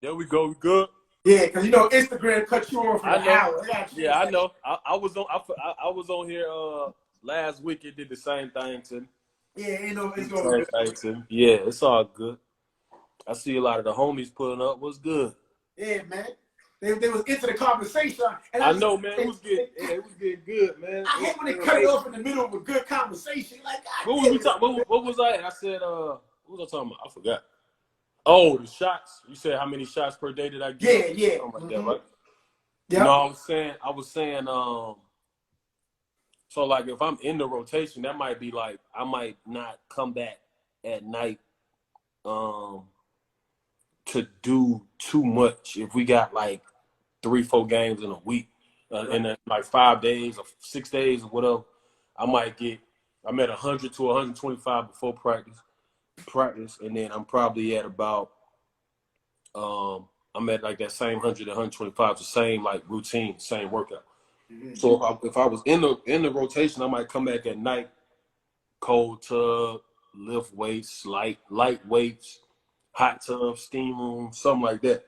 There we go. We good. Yeah, because Instagram cut you off for I an know. hour. Yeah, I know. I was on. I was on here last week. It did the same thing to me. Yeah, it's going good. Yeah, it's all good. I see a lot of the homies pulling up. What's good? Yeah, man. They was into the conversation, and I know, man. It was getting good, man. I hate when they cut it off in the middle of a good conversation. Like, what was we talking? What was I? I said, what was I talking about? I forgot. Oh, the shots. You said how many shots per day did I get? Yeah. Something like that, right? Yeah. No, I was saying, so like if I'm in the rotation, that might be like I might not come back at night to do too much. If we got like 3-4 games in a week, in like 5 days or 6 days or whatever, I'm at 100 to 125 before practice, and then I'm probably at about I'm at like that same 100 to 125, the same like routine, same workout. Mm-hmm. So if I was in the rotation, I might come back at night, cold tub, lift weights, light weights, hot tub, steam room, something like that.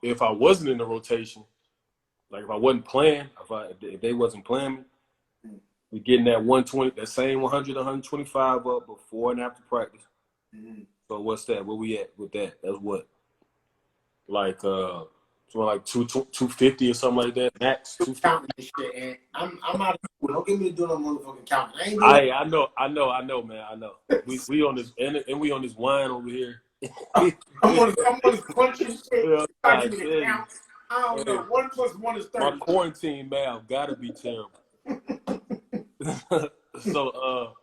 If I wasn't in the rotation, like if I wasn't playing, if they wasn't playing me, we getting that 120, that same 100, 125 up before and after practice. Mm-hmm. So what's that? Where we at with that? That's what, like so like 250 or something like that. Max 250. This shit, and I'm out of here. Don't get me to do no motherfucking counting. I know, man. I know. We on this and we on this wine over here. I'm on this punching shit. Yeah, I don't know. 1 + 1 is 30. My quarantine math gotta be terrible. So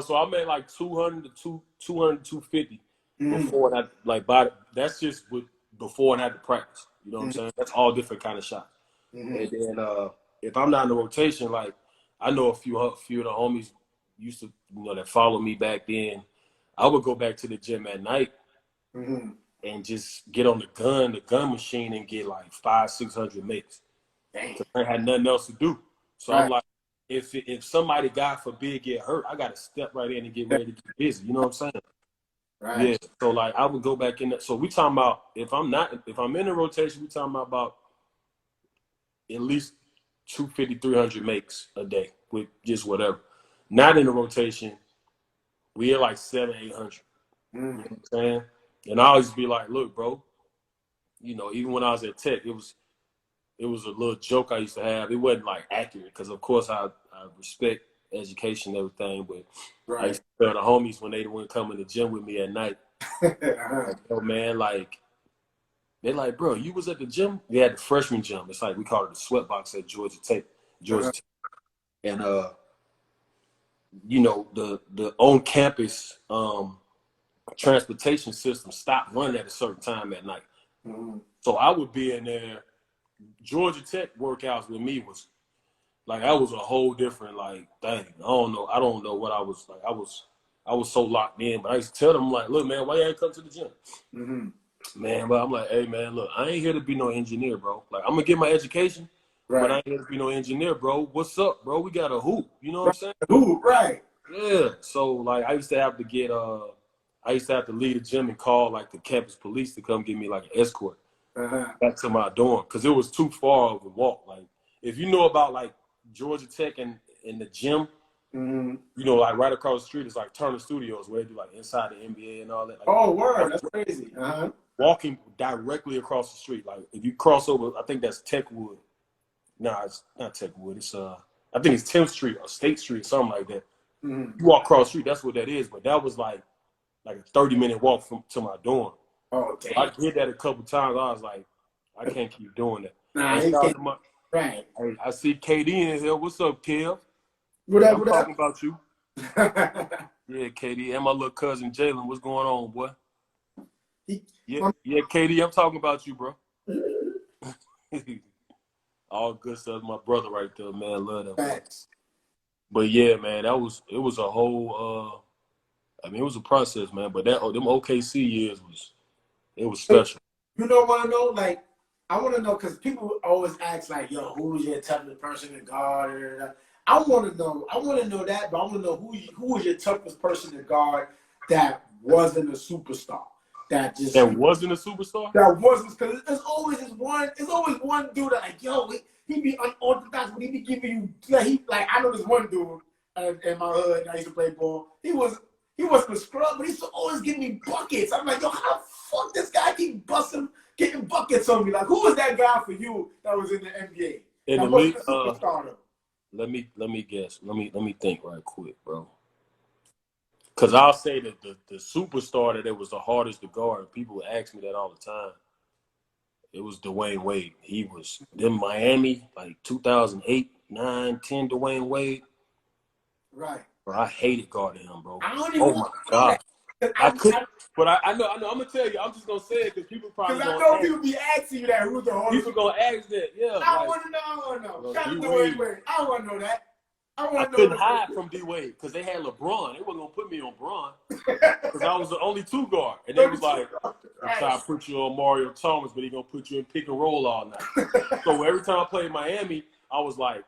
so I'm at like 200 to 250 before and after, that's just before and after practice. You know what I'm saying? That's all different kind of shots. And then if I'm not in the rotation, like I know a few of the homies used to, that follow me back then. I would go back to the gym at night and just get on the gun machine and get like 500-600 makes. Because I had nothing else to do. So I'm like, if somebody, God forbid, get hurt, I got to step right in and get ready to get busy. You know what I'm saying? Right. Yeah. So like I would go back in there. So we talking about if I'm in the rotation, we talking about at least 250-300 makes a day with just whatever. Not in the rotation, we at like 700-800. You know what I'm saying? And I always be like, look, bro, even when I was at Tech, it was a little joke I used to have. It wasn't like accurate because of course I respect education and everything, but I used to tell the homies when they wouldn't come in the gym with me at night, like, oh man, like they're like, bro, you was at the gym? They had the freshman gym. It's like we call it the sweatbox at Georgia Tech. And the on campus transportation system stopped running at a certain time at night. So I would be in there. Georgia Tech workouts with me was like I was a whole different like thing. I don't know what I was like. I was so locked in, but I used to tell them like, look, man, why you ain't come to the gym? Man, but I'm like, hey man, look, I ain't here to be no engineer, bro. Like I'm gonna get my education, but I ain't here to be no engineer, bro. What's up, bro? We got a hoop. You know what I'm saying? Hoop, right. Yeah. So like I used to have to leave the gym and call like the campus police to come get me like an escort. Back to my dorm because it was too far of a walk. Like if you know about like Georgia Tech and the gym, like right across the street is like Turner Studios where they do like inside the NBA and all that. Like, oh, word, that's crazy. Walking directly across the street, like if you cross over, I think that's Techwood. No, it's not Techwood. It's I think it's 10th Street or State Street, something like that. You walk across the street, that's what that is. But that was like a 30-minute walk to my dorm. Oh, so I did that a couple times. I was like, I can't keep doing that. Right. Hey, I see KD in here. What's up, Kev? I'm talking about you. Yeah, KD and my little cousin Jalen. What's going on, boy? Yeah, KD. I'm talking about you, bro. All good stuff. My brother right there, man. Love that. Facts. But yeah, man, it was a whole. It was a process, man. But them OKC years was special. You know what I know? Like, I want to know because people always ask, like, "Yo, who's your toughest person to guard?" I want to know that, but I want to know who was your toughest person to guard that wasn't a superstar. that just that wasn't a superstar. That wasn't, because there's always one dude that like, yo, he be unorthodox, but he be giving you like I know this one dude in my hood. I used to play ball. He wasn't a scrub, but he used to always give me buckets. I'm like, yo, how the fuck this guy keep getting buckets on me? Like, who was that guy for you that was in the NBA? In that the league, superstar. Let me guess. Let me think right quick, bro. Because I'll say that the superstar that was the hardest to guard, people would ask me that all the time. It was Dwayne Wade. He was in Miami, like 2008, 9, 10, Dwayne Wade. Right. Bro, I hated guarding him, bro. I don't even Oh, my God. I could, but I know. I'm going to tell you. I'm just going to say it because people probably because I know people be asking you that. Who's the hardest? People going to ask that, yeah. I want to know. Shout out to Dwayne Wade. I want to know that. I couldn't hide from D-Wade because they had LeBron. They wasn't going to put me on Bron because I was the only two guard. And they was like, I'm trying to put you on Mario Thomas, but he's going to put you in pick and roll all night. So every time I played Miami, I was like,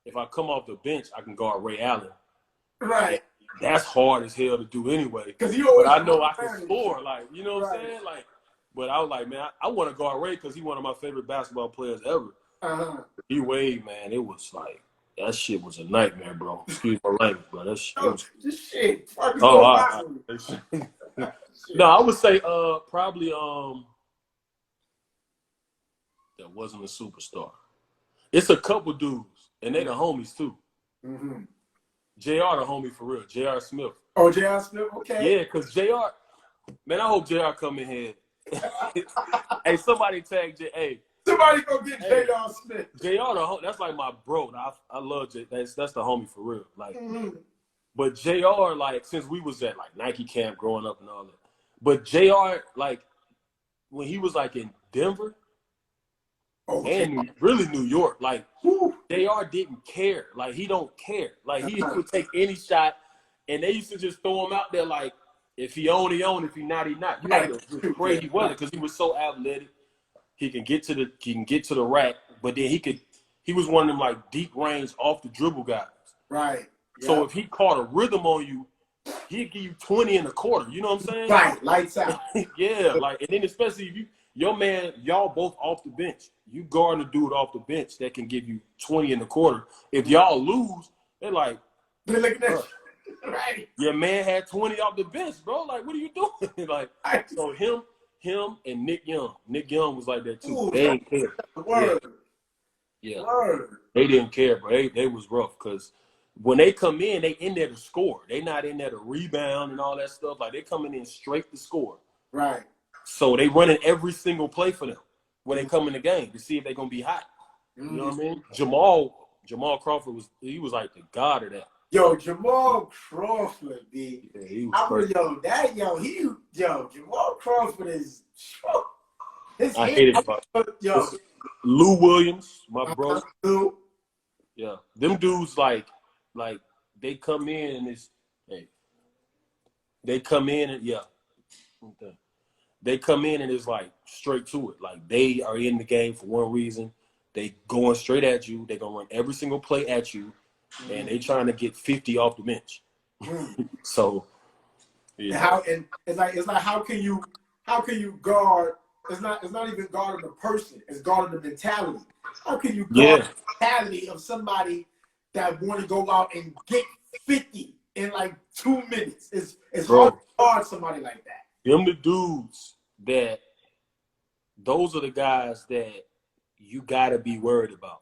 if I come off the bench, I can guard Ray Allen. Right. That's hard as hell to do anyway. But I know I can score. Like, you know what I'm saying? Like, but I was like, man, I want to guard Ray because he's one of my favorite basketball players ever. D-Wade, man, it was like, that shit was a nightmare, bro. Excuse my language, bro. That shit was... shit. No, I would say probably that wasn't a superstar. It's a couple dudes, and they the homies too. Mm-hmm. JR the homie for real. JR Smith. Oh, JR Smith, okay. Yeah, because JR, man, I hope JR come in here. Hey, somebody tag J. Hey, somebody go get JR Smith. JR, that's like my bro. I love J. That's the homie for real. Like, but JR, like, since we was at like Nike camp growing up and all that. But JR, like, when he was like in Denver and really New York, like, JR didn't care. Like, he don't care. Like, he would take any shot, and they used to just throw him out there like, if he on, he on. If he not, he not. You had to just pray he wasn't because he was so athletic. He can get to the rack, but then he was one of them like deep range off the dribble guys. Right. So if he caught a rhythm on you, he'd give you 20 in a quarter. You know what I'm saying? Right. Lights out. Yeah. Like, and then especially if y'all both off the bench. You guarding a dude off the bench that can give you 20 in the quarter. If y'all lose, they're like, they're looking at right. Your man had 20 off the bench, bro. Like, what are you doing? Like, so him and Nick Young. Nick Young was like that too. Ooh, they didn't care. Word. Yeah. Word. They didn't care, bro. They was rough because when they come in, they in there to score. They not in there to rebound and all that stuff. Like, they coming in straight to score. Right. So they running every single play for them when they come in the game to see if they're gonna be hot. You know what I mean? Jamal Crawford was like the god of that. Yo, Jamal Crawford, B. Yeah, he was Jamal Crawford is. I hate it about Lou Williams, my bro. Lou. Yeah, them dudes like they come in and they come in and it's like straight to it. Like, they are in the game for one reason. They going straight at you. They gonna run every single play at you. And they trying to get 50 off the bench. So, yeah. It's like how can you guard? It's not even guarding the person. It's guarding the mentality. How can you guard the mentality of somebody that want to go out and get 50 in like 2 minutes? It's hard to guard somebody like that. Them the dudes those are the guys that you gotta be worried about.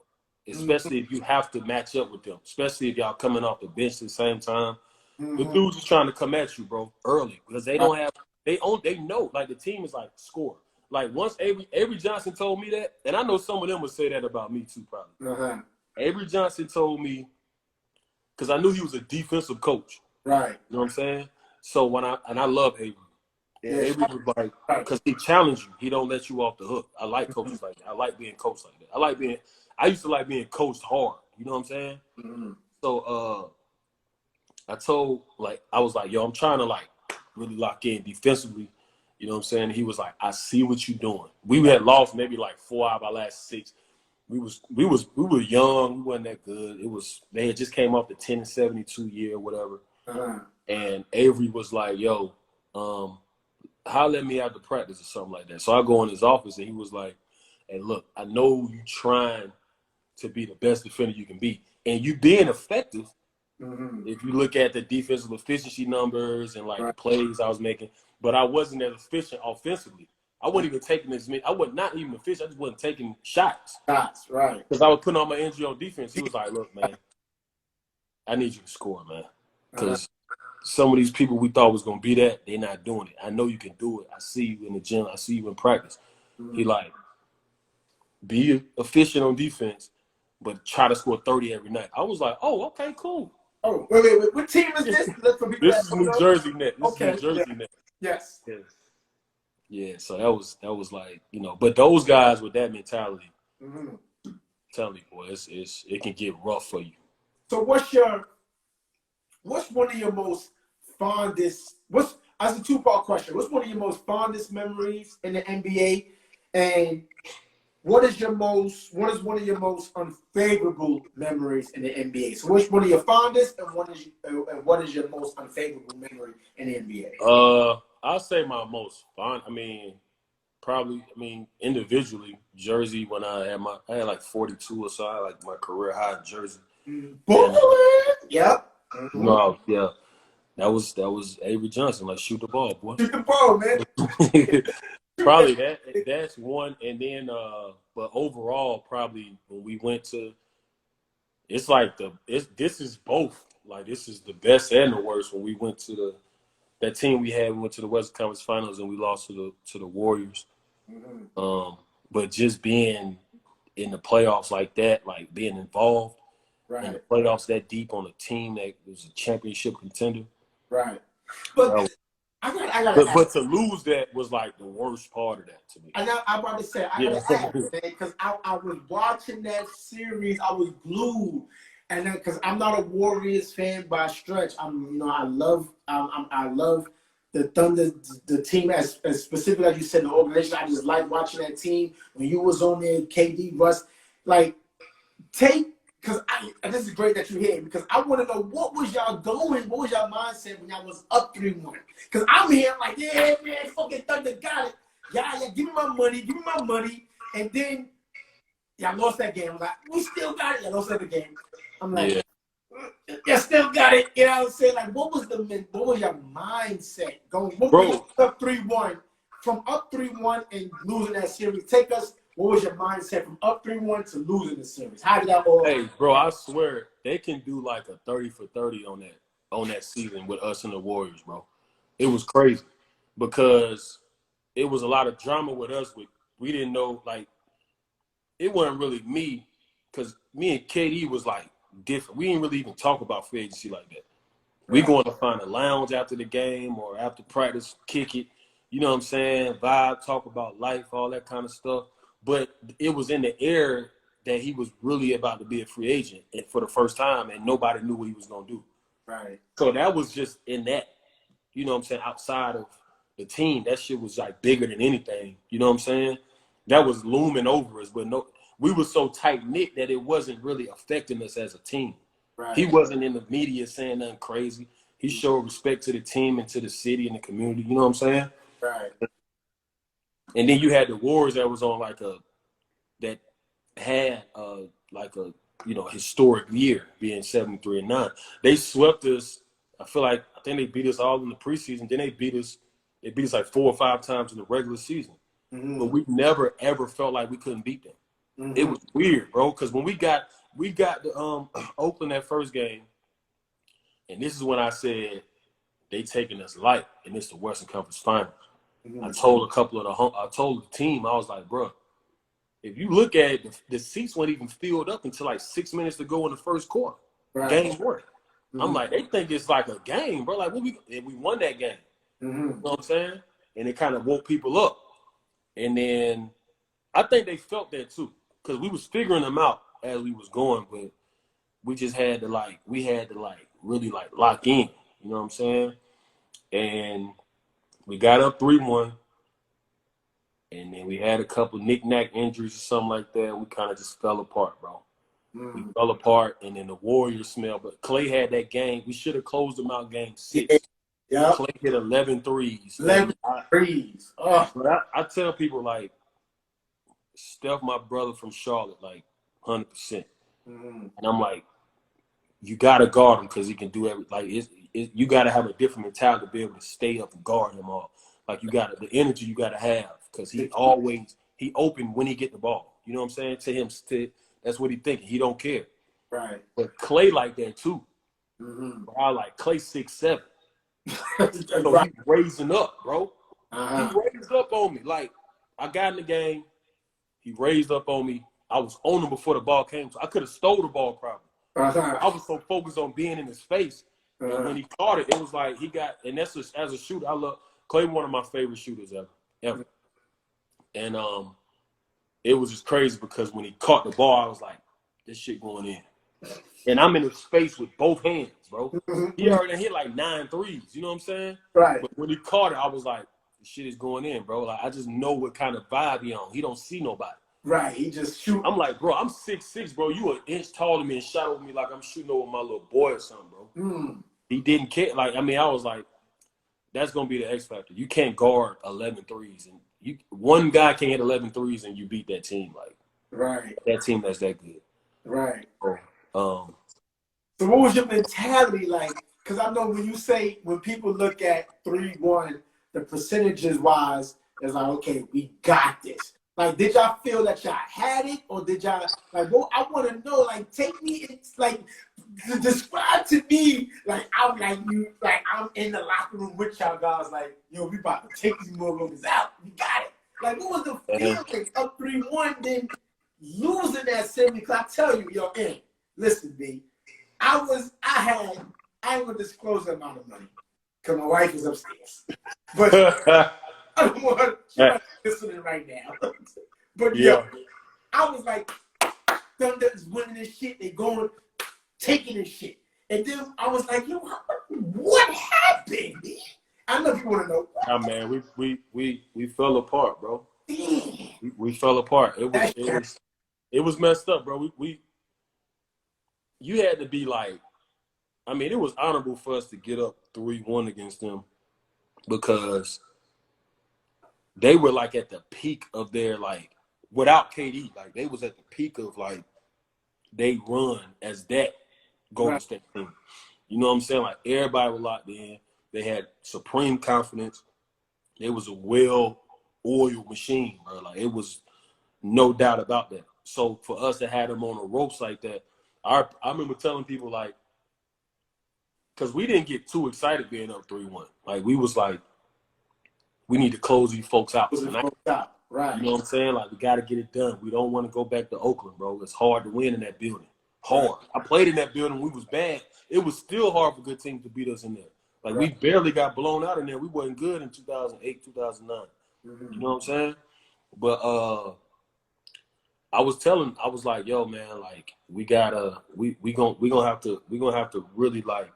Especially if you have to match up with them. Especially if y'all coming off the bench at the same time. The dudes is trying to come at you, bro, early. Because they don't have they know, like, the team is like score. Like, once Avery Johnson told me that, and I know some of them would say that about me too, probably. Avery Johnson told me, because I knew he was a defensive coach. Right. You know what I'm saying? So I love Avery. Yeah, Avery was like, because he challenged you. He don't let you off the hook. I like coaches like that. I like being coached like that. I used to like being coached hard. You know what I'm saying? So I was like, yo, I'm trying to like really lock in defensively. You know what I'm saying? He was like, I see what you're doing. We had lost maybe like 4 out of our last 6. We were young. We wasn't that good. They had just came off the 10-72 year or whatever. And Avery was like, yo, holler at me after practice or something like that. So I go in his office and he was like, hey, look, I know you trying to be the best defender you can be. And you being effective, if you look at the defensive efficiency numbers and like the plays I was making, but I wasn't as efficient offensively. I wasn't even taking as many. I was not even efficient. I just wasn't taking shots. Right. Because I was putting all my energy on defense. He was like, look, man, I need you to score, man. Because some of these people we thought was going to be that, they're not doing it. I know you can do it. I see you in the gym. I see you in practice. He like, be efficient on defense, but try to score 30 every night. I was like, oh, okay, cool. Oh, wait. What team is this? This is New Jersey net. This Okay. is New Jersey net. Yes. Yeah, so that was like, you know, but those guys with that mentality, tell me, boy, it can get rough for you. So what's one of your most fondest, as a two-part question, what's one of your most fondest memories in the NBA? And what is one of your most unfavorable memories in the NBA? So what's one of your fondest and what is your most unfavorable memory in the NBA? I'll say my most fond, individually, Jersey, when I had like 42 or so, I had like my career high in Jersey. Yep. No, yeah. That was Avery Johnson, like shoot the ball, boy. Shoot the ball, man. Probably that's one, and then but overall, probably when we went to, it's like this is both, like this is the best and the worst. When we went to that team we went to the Western Conference Finals and we lost to the Warriors. But just being in the playoffs like that, like being involved in the playoffs that deep on a team that was a championship contender. Right. But but to lose that was like the worst part of that to me. I'm about to say, I gotta ask, man, because I was watching that series, I was glued, and then because I'm not a Warriors fan by stretch, I love the Thunder, the team as specific as you said, the organization. I just like watching that team. When you was on there, KD, Russ, like because this is great that you're here because I want to know what was y'all mindset when y'all was up 3-1? Because I'm here like, yeah, man, fucking Thunder got it. Yeah, give me my money. And then y'all lost that game. I'm like, we still got it. Y'all lost that game. I'm like, y'all still got it. You know what I'm saying? Like, what was your mindset going? Bro, up 3-1, from up 3-1 and losing that series, take us. What was your mindset from up 3-1 to losing the series? How did that all? Hey, bro, I swear they can do like a 30 for 30 on that season with us and the Warriors, bro. It was crazy because it was a lot of drama with us. We didn't know, like, it wasn't really me because me and KD was like different. We didn't really even talk about free agency like that. We going to find a lounge after the game or after practice, kick it. You know what I'm saying? Vibe, talk about life, all that kind of stuff. But it was in the air that he was really about to be a free agent for the first time, and nobody knew what he was going to do. Right. So that was just in that, you know what I'm saying, outside of the team. That shit was like bigger than anything. You know what I'm saying? That was looming over us. But we were so tight-knit that it wasn't really affecting us as a team. Right. He wasn't in the media saying nothing crazy. He showed respect to the team and to the city and the community. You know what I'm saying? Right. And then you had the Warriors that was on that had historic year, being 73-9. They swept us. I think they beat us all in the preseason. Then they beat us like 4 or 5 times in the regular season. But we never ever felt like we couldn't beat them. It was weird, bro. Because when we got the Oakland that first game, and this is when I said they taking us light, and it's the Western Conference Finals. I told the team, I was like, bro, if you look at it, the seats weren't even filled up until like 6 minutes to go in the first quarter. Right. Game 1. I'm like, they think it's like a game, bro. Like, we won that game. You know what I'm saying? And it kind of woke people up. And then I think they felt that too, because we was figuring them out as we was going, but we just had to really lock in. You know what I'm saying? And we got up 3-1, and then we had a couple knick-knack injuries or something like that. We kind of just fell apart, bro. We fell apart, and then the Warriors smelled. But Clay had that game. We should have closed them out game 6. Yeah. Clay hit 11 threes. 11 threes. Oh. But I tell people, like, Steph, my brother from Charlotte, like, 100%. And I'm like, you got to guard him because he can do everything. Like, you got to have a different mentality to be able to stay up and guard him all. Like, you got the energy you got to have because he open when he get the ball. You know what I'm saying? That's what he thinking. He don't care. Right. But Clay like that too. But I like Clay 6'7". So Right. he's raising up, bro. Uh-huh. He raised up on me. Like, I got in the game. He raised up on me. I was on him before the ball came. So I could have stole the ball probably. Uh-huh. I was so focused on being in his face. And when he caught it, it was like he got – and that's just, as a shooter, I love – Clay one of my favorite shooters ever. And it was just crazy because when he caught the ball, I was like, this shit going in. And I'm in his face with both hands, bro. He already hit like 9 threes. You know what I'm saying? Right. But when he caught it, I was like, this shit is going in, bro. Like, I just know what kind of vibe he on. He don't see nobody. Right. He just shoot. I'm like, bro, I'm 6'6", bro. You an inch taller than me and shot over me like I'm shooting over my little boy or something, bro. He didn't care. Like, I mean, I was like, that's going to be the X factor. You can't guard 11 threes. And one guy can hit 11 threes and you beat that team. Like, right. That team that's that good. Right. So what was your mentality like? Because I know when people look at 3-1, the percentages wise, it's like, okay, we got this. Like, did y'all feel that y'all had it, or did y'all like? Well, I want to know. Like, take me. It's like describe to me. Like, I'm in the locker room with y'all guys. Like, yo, we about to take these motherfuckers out. We got it. Like, what was the feeling up 3-1, then losing that semi? Because I tell you, yo, hey, listen, B. I ain't gonna disclose the amount of money because my wife is upstairs. But I don't want her listening right now. But yeah, I was like, Thunder's winning this shit. They going, taking this shit. And then I was like, yo, what happened, man? I know people want to know. Nah, man, we fell apart, bro. We fell apart. It was messed up, bro. You had to be like, I mean, it was honorable for us to get up 3-1 against them because they were like at the peak of their, like, without KD, like they was at the peak of like they run as that Golden State team. You know what I'm saying? Like, everybody was locked in. They had supreme confidence. It was a well-oiled machine, bro. Like, it was no doubt about that. So for us to have them on the ropes like that, I remember telling people, like, because we didn't get too excited being up 3-1. Like, we was like, we need to close these folks out tonight. Right. You know what I'm saying? Like, we got to get it done. We don't want to go back to Oakland, bro. It's hard to win in that building. Hard. I played in that building. We was bad. It was still hard for good teams to beat us in there. Like, we barely got blown out in there. We wasn't good in 2008, 2009. You know what I'm saying? But I was like, yo, man, like, we gonna have to really, like,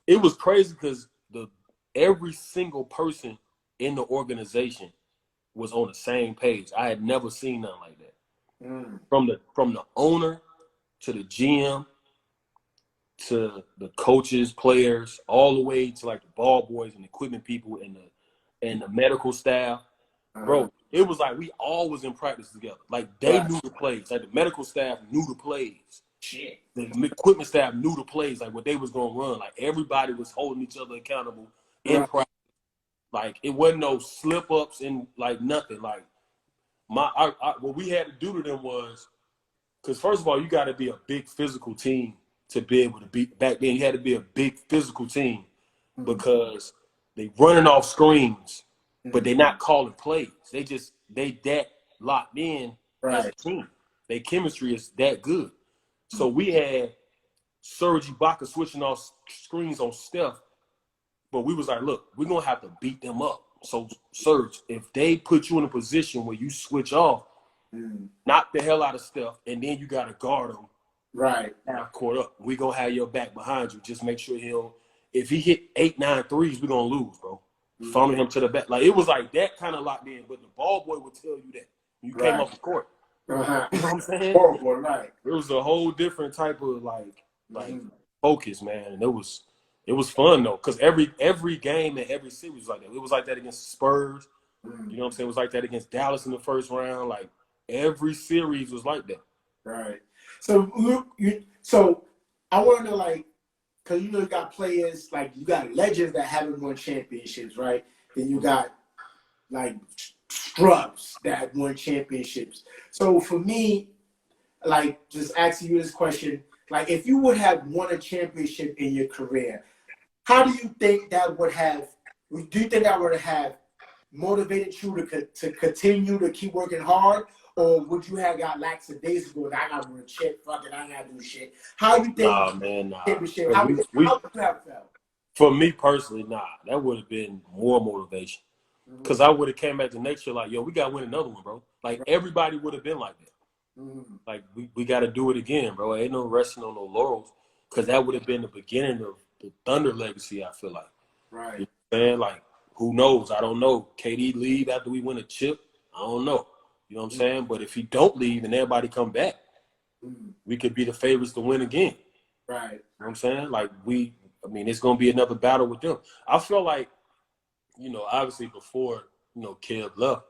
it was crazy because every single person in the organization was on the same page. I had never seen nothing like that. From the owner to the GM to the coaches, players, all the way to like the ball boys and equipment people and the medical staff. Bro, it was like we all was in practice together. Like, they knew the plays. Like, the medical staff knew the plays. Shit. The equipment staff knew the plays, like what they was gonna run. Like, everybody was holding each other accountable in practice. Like, it wasn't no slip ups and like nothing. Like, what we had to do to them was, because first of all, you got to be a big physical team to be able to beat. Back then, you had to be a big physical team because they running off screens, but they not calling plays. They that locked in as a team. Their chemistry is that good. So we had Serge Ibaka switching off screens on Steph, but we was like, look, we're going to have to beat them up. So, Serge, if they put you in a position where you switch off, knock the hell out of Steph, and then you got to guard him. Right. Half court up. We're going to have your back behind you. Just make sure if he hit 8, 9 threes, we're going to lose, bro. Funnel him to the back. Like, it was like that kind of locked in, but the ball boy would tell you that. You came off the court. You know what I'm saying? Ball boy, right. It was a whole different type of like focus, man. And it was It was fun though, because every game and every series was like that. It was like that against the Spurs. You know what I'm saying? It was like that against Dallas in the first round. Like every series was like that. Right. So I want to like, because you got players like you got legends that haven't won championships, right? Then you got like scrubs that have won championships. So for me, like just asking you this question, like if you would have won a championship in your career, how do you think that would have? Do you think that would have motivated you to continue to keep working hard, or would you have got lackadaisical? I got to win shit. Fuck it, I ain't got to do shit. How do you think? Nah, man, nah. Championship? How would you have felt? For me personally, nah, that would have been more motivation. Because I would have came back the next year like, yo, we got to win another one, bro. Like, everybody would have been like that. Like, we got to do it again, bro. Ain't no resting on no laurels. Because that would have been the beginning of the Thunder legacy, I feel like. Right. You know what I'm saying? Like, who knows? I don't know. KD leave after we win a chip? I don't know. You know what I'm saying? But if he don't leave and everybody come back, we could be the favorites to win again. Right. You know what I'm saying? Like, it's going to be another battle with them. I feel like, obviously before, Kev left,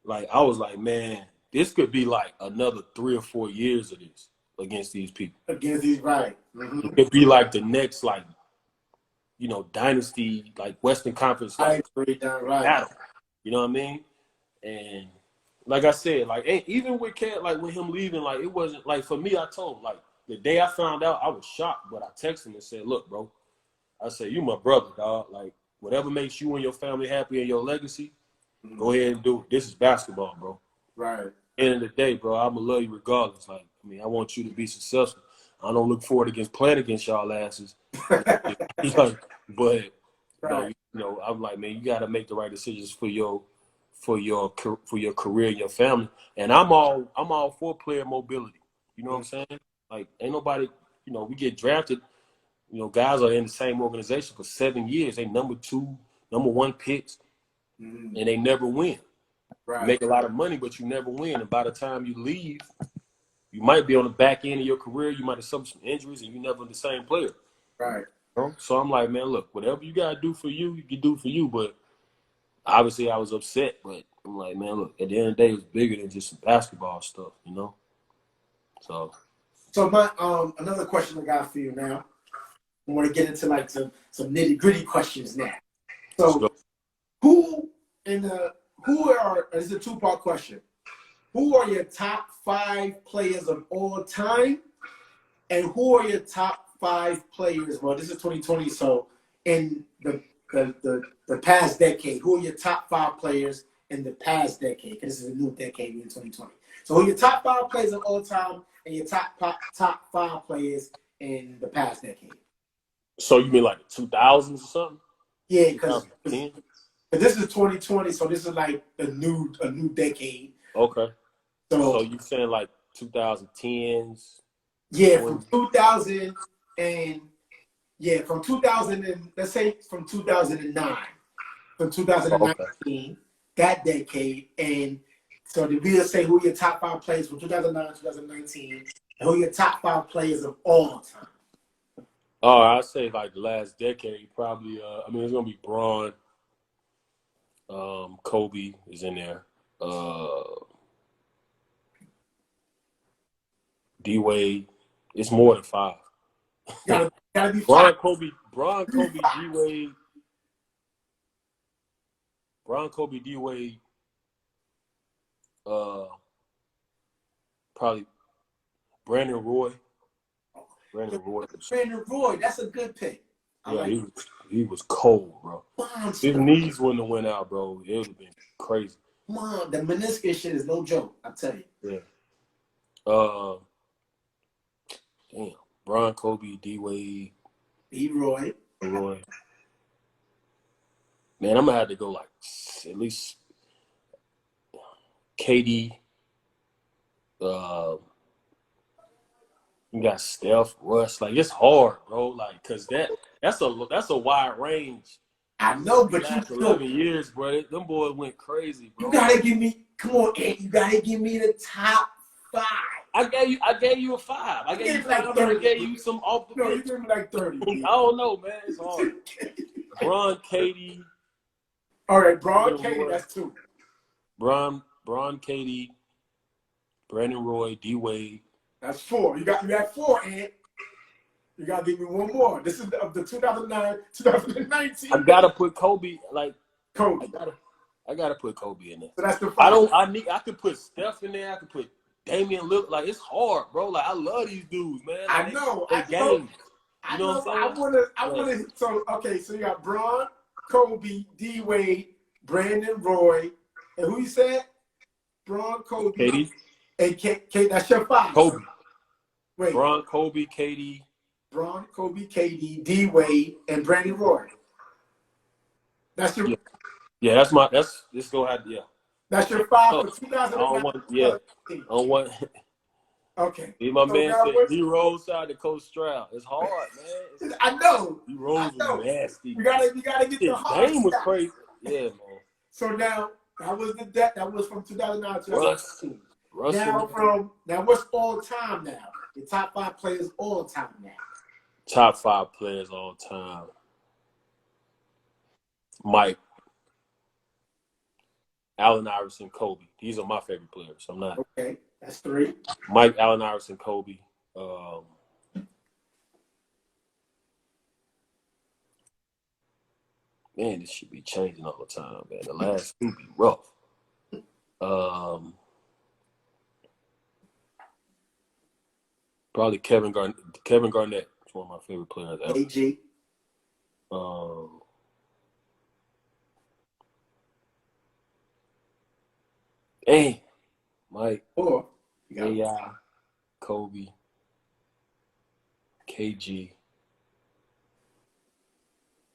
like, I was like, man, this could be like another 3 or 4 years of this against these people. Against these, right. It could be like the next, like, dynasty, like Western Conference, like, battle. You know what I mean? And like I said, like, even with Kev, like, with him leaving, like, it wasn't, like, for me, I told him, like, the day I found out, I was shocked, but I texted him and said, look, bro, I said, you my brother, dog. Like, whatever makes you and your family happy and your legacy, go ahead and do it. This is basketball, bro. Right. End of the day, bro, I'm going to love you regardless. Like, I want you to be successful. I don't look forward against playing against y'all asses. But, right. I'm like, man, you got to make the right decisions for your career and your family. And I'm all for player mobility. You know what I'm saying? Like, ain't nobody, we get drafted. Guys are in the same organization for 7 years. They number 2, number 1 picks, and they never win. Right. You make a lot of money, but you never win. And by the time you leave, you might be on the back end of your career. You might have suffered some injuries, and you're never the same player. Right. So I'm like, man, look, whatever you got to do for you, you can do for you. But obviously I was upset. But I'm like, man, look, at the end of the day, it was bigger than just some basketball stuff, So my another question I got for you now. I want to get into like some nitty-gritty questions now. So this is a 2-part question. Who are your top 5 players of all time? And who are your top 5 players? Well, this is 2020, so in the past decade, who are your top 5 players in the past decade? Because this is a new decade in 2020. So who are your top 5 players of all time and your top 5 players in the past decade? So you mean like the 2000s or something? Yeah, because this is 2020, so this is like a new decade. Okay. So you saying like 2010s? Yeah, from 2000 and from 2000 and let's say from 2009, from 2019, that decade, and so we'll say who your top 5 players from 2009, 2019, and who your top 5 players of all time. Oh, I'd say like the last decade, probably. It's gonna be Bron. Kobe is in there. D Wade. It's more than 5. Gotta be 5. Bron, Kobe, D Wade. Bron, Kobe, D Wade. Probably Brandon Roy. Brandon Roy, that's a good pick. He was cold, bro. His knees wouldn't have went out, bro. It would have been crazy. Mom, the meniscus shit is no joke, I tell you. Yeah. Damn. Bron, Kobe, D Wade. Roy. Man, I'm gonna have to go like at least KD. You got Steph, Russ. Like, it's hard, bro. Like, cause that's a wide range. I know, but last 11 years, bro. Them boys went crazy, bro. You gotta give me, come on, Ed. You gotta give me the top 5. I gave you a 5. I gave you 5. Like 30. I gave you some off the No, bench. you gave me like 30. I don't know, man. It's hard. Bron, Katie. All right, Bron, Katie, that's 2. Bron, Katie, Brandon Roy, D Wade. That's 4. You got 4, Ant. You gotta give me one more. This is of the 2009, 2019. I gotta put Kobe. Like Kobe. I gotta put Kobe in there. So that's the 5. I could put Steph in there. I could put Damian Lillard. Like it's hard, bro. Like I love these dudes, man. Like, I know. They games. You know what I'm saying? I wanna. So okay. So you got Bron, Kobe, D Wade, Brandon Roy, and who you said? Bron, Kobe, Katie, and Kate. That's your 5. Kobe. Wait. Bron, Kobe, Katie. Bron, Kobe, KD, D Wade, and Brandon Roy. That's your. Yeah, this go ahead. Yeah. That's your 5 for 2009. I don't want. Okay. My man said D-Rose side to Coach Stroud. It's hard, man. I know. D-Rose was nasty. You gotta get the hard. His game was crazy. Yeah, man. So now that was from 2009 to 2016. Now what's all time now? The top 5 players all time now. Top 5 players all time. Mike, Allen Iverson, Kobe. These are my favorite players. I'm not. Okay, that's 3. Mike, Allen Iverson, Kobe. Man, this should be changing all the time, man. The last 2 be rough. Probably Kevin Garnett. Is one of my favorite players ever. AG. Mike. 4. AI, Kobe, KG.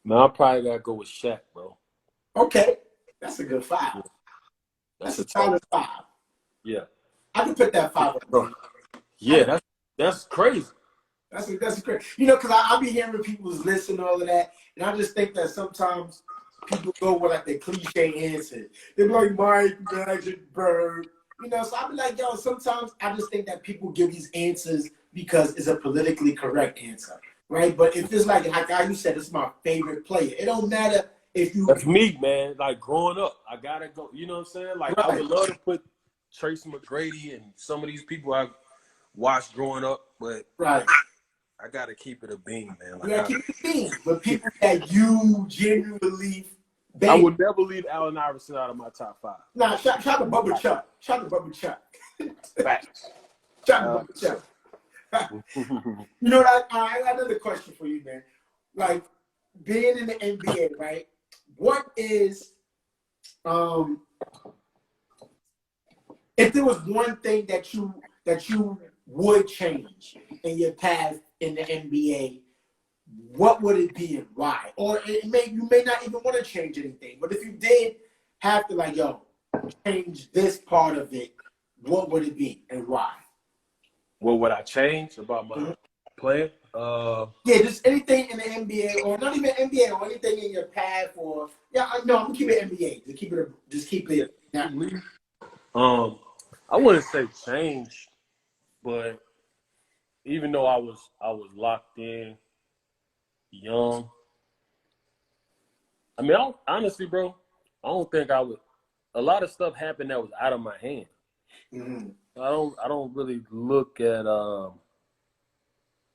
Man, I probably gotta go with Shaq, bro. Okay, that's a good 5. Yeah. That's a solid 5. Yeah, I can put that 5 on. Yeah, that's crazy. That's crazy. You know, because I be hearing people's lists and all of that, and I just think that sometimes people go with like the cliche answers. They're like Mike, Magic, Bird. You know, so I be like, yo, sometimes I just think that people give these answers because it's a politically correct answer, right? But if it's like how you said, it's my favorite player. It don't matter if you. That's me, man. Like growing up, I gotta go. You know what I'm saying? Like right. I would love to put Tracy McGrady and some of these people I watched growing up, but right. I gotta keep it a beam, man. Like, you gotta keep it a beam. But people that you genuinely. I would never leave Allen Iverson out of my top 5. Nah, shout to Bubba Chuck. Shout to Bubba Chuck. Facts. Shout to Bubba Chuck. You know what? I got another question for you, man. Like being in the NBA, right? What is if there was one thing that you would change in your path in the NBA? What would it be and why? Or you may not even want to change anything. But if you did have to change this part of it, what would it be and why? What would I change about my playing? Just anything in the NBA or not even NBA or anything in your path or I'm gonna keep it NBA. Just keep it. I wouldn't say change, but even though I was locked in. Young. I mean, honestly, bro, I don't think I would. A lot of stuff happened that was out of my hand. Mm-hmm. I don't really look at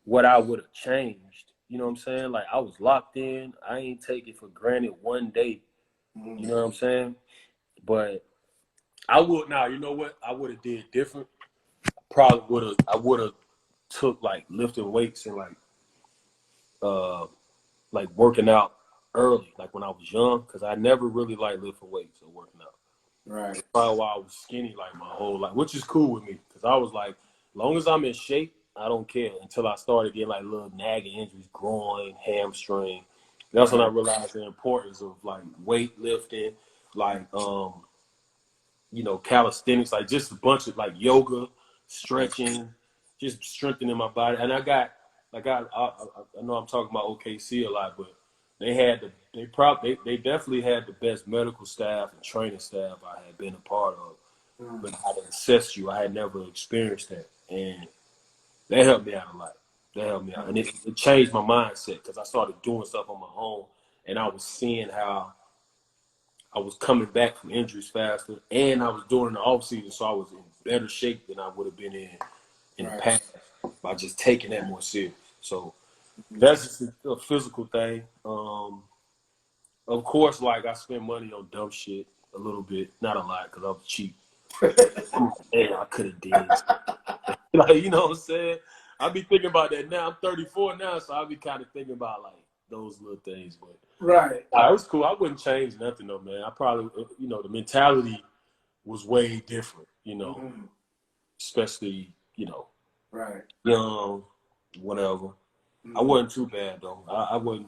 what I would have changed. You know what I'm saying? Like I was locked in. I ain't take it for granted one day. Mm-hmm. You know what I'm saying? But I would now. You know what? I would have did different. I would have took like lifting weights and like working out early, like when I was young, because I never really liked lifting weights or working out. Right. That's probably why I was skinny like my whole life, which is cool with me, because I was like, as long as I'm in shape, I don't care. Until I started getting like little nagging injuries, groin, hamstring. That's when I realized the importance of like weightlifting, like calisthenics, like just a bunch of like yoga, stretching, just strengthening my body. And I know I'm talking about OKC a lot, but they definitely had the best medical staff and training staff I had been a part of. But how to assess you, I had never experienced that. and that helped me out a lot. That helped me out, and it changed my mindset because I started doing stuff on my own, and I was seeing how I was coming back from injuries faster, and I was doing the off season, so I was in better shape than I would have been in the past by just taking that more serious. So that's just a physical thing. Of course, like I spend money on dumb shit a little bit, not a lot because I was cheap. Man, I could have did. Like, you know what I'm saying? I be thinking about that now. I'm 34 now, so I be kind of thinking about like those little things. But Right. it was cool. I wouldn't change nothing though, man. I probably, the mentality was way different, especially, right, young, whatever. I wasn't too bad though. I wasn't.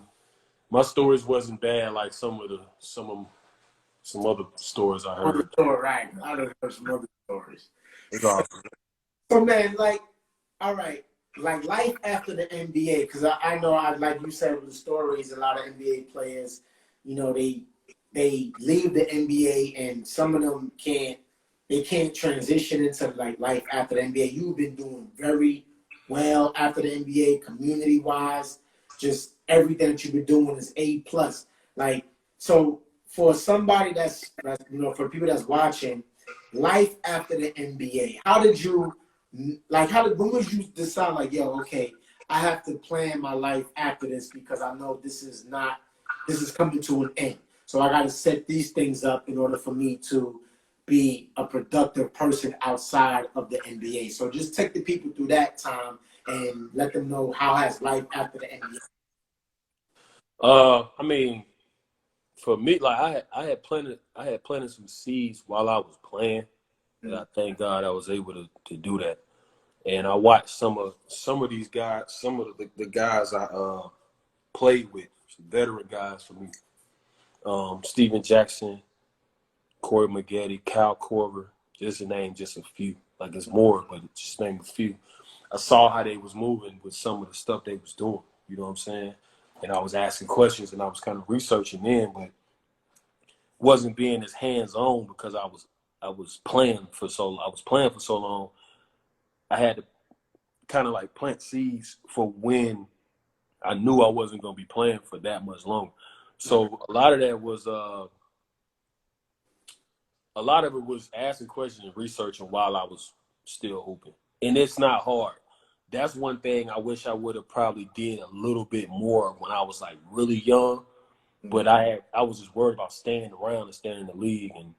My stories wasn't bad like some other stories I heard. Right. I don't heard some other stories. So man, like, all right, like life after the NBA, because I know, like you said with the stories, a lot of NBA players, they leave the NBA and some of them can't transition into like life after the NBA. You've been doing very well after the NBA, community wise, just everything that you've been doing is A+. Like, so for somebody that's for people that's watching, life after the NBA, when was you decide like, yo, okay, I have to plan my life after this because I know this is coming to an end. So I got to set these things up in order for me to be a productive person outside of the NBA. So just take the people through that time and let them know how has life after the NBA. I mean, for me, like I had planted some seeds while I was playing, and I thank God I was able to do that. And I watched some of these guys, some of the guys I played with, some veteran guys for me. Steven Jackson, Corey Maggette, Kyle Korver, just to name just a few. Like it's more, but just name a few. I saw how they was moving with some of the stuff they was doing. You know what I'm saying? And I was asking questions and I was kind of researching in, but wasn't being as hands on because I was playing for so long. I had to kind of like plant seeds for when I knew I wasn't going to be playing for that much longer. So a lot of it was asking questions and researching while I was still hooping. And it's not hard. That's one thing I wish I would have probably did a little bit more when I was like really young. But I was just worried about staying around and staying in the league. And,